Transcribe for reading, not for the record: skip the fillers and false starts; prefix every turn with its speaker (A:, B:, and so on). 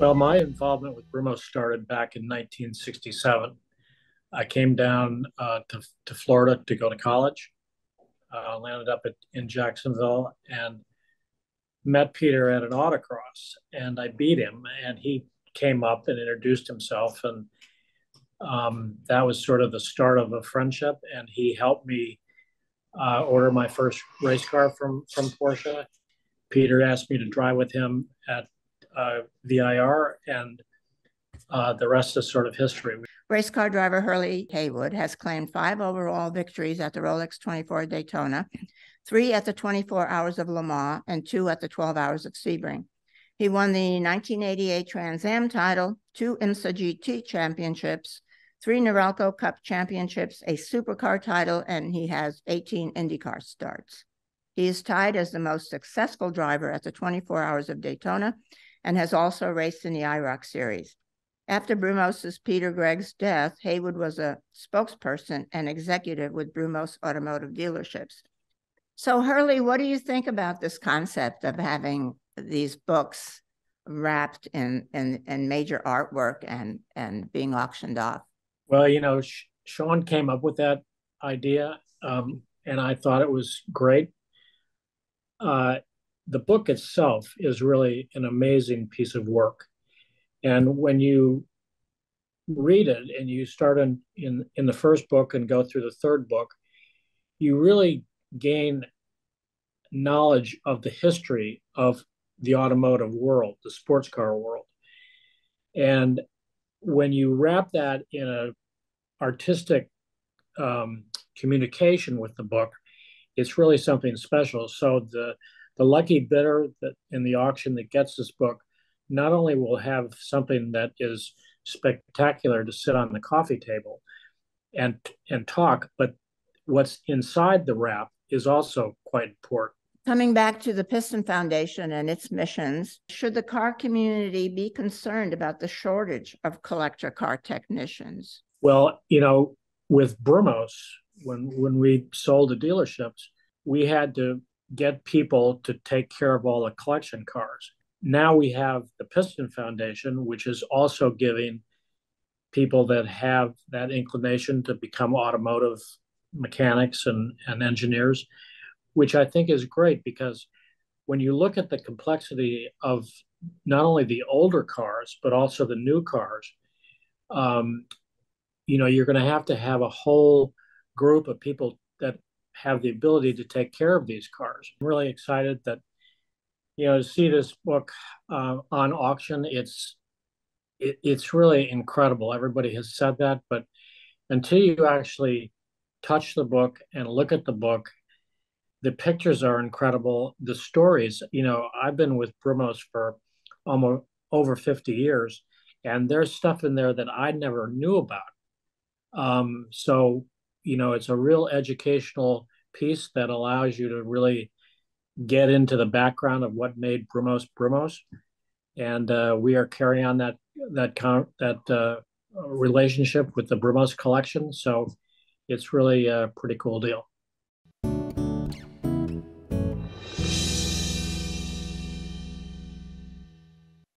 A: Well, my involvement with Brumos started back in 1967. I came down to Florida to go to college, landed up in Jacksonville, and met Peter at an autocross. And I beat him, and he came up and introduced himself. And that was sort of the start of a friendship. And he helped me order my first race car from Porsche. Peter asked me to drive with him at VIR, and the rest is sort of history.
B: Race car driver Hurley Haywood has claimed 5 overall victories at the Rolex 24 Daytona, 3 at the 24 Hours of Le Mans, and 2 at the 12 Hours of Sebring. He won the 1988 Trans Am title, 2 IMSA GT championships, 3 Norelco Cup championships, a supercar title, and he has 18 IndyCar starts. He is tied as the most successful driver at the 24 Hours of Daytona and has also raced in the IROC series. After Brumos' Peter Gregg's death, Haywood was a spokesperson and executive with Brumos Automotive Dealerships. So, Hurley, what do you think about this concept of having these books wrapped in major artwork and being auctioned off?
A: Well, Sean came up with that idea, and I thought it was great. The book itself is really an amazing piece of work. And when you read it and you start in the first book and go through the third book, you really gain knowledge of the history of the automotive world, the sports car world. And when you wrap that in an artistic communication with the book, it's really something special. So the lucky bidder that in the auction that gets this book not only will have something that is spectacular to sit on the coffee table and talk, but what's inside the wrap is also quite important.
B: Coming back to the Piston Foundation and its missions, should the car community be concerned about the shortage of collector car technicians?
A: Well, with Brumos, when we sold the dealerships, we had to get people to take care of all the collection cars. Now we have the Piston Foundation, which is also giving people that have that inclination to become automotive mechanics and engineers, which I think is great, because when you look at the complexity of not only the older cars, but also the new cars, you're going to have a whole group of people that have the ability to take care of these cars. I'm really excited that, to see this book on auction. It's really incredible. Everybody has said that, but until you actually touch the book and look at the book, the pictures are incredible. The stories, I've been with Brumos for almost over 50 years, and there's stuff in there that I never knew about. So, it's a real educational piece that allows you to really get into the background of what made Brumos. And we are carrying on that relationship with the Brumos collection. So it's really a pretty cool deal.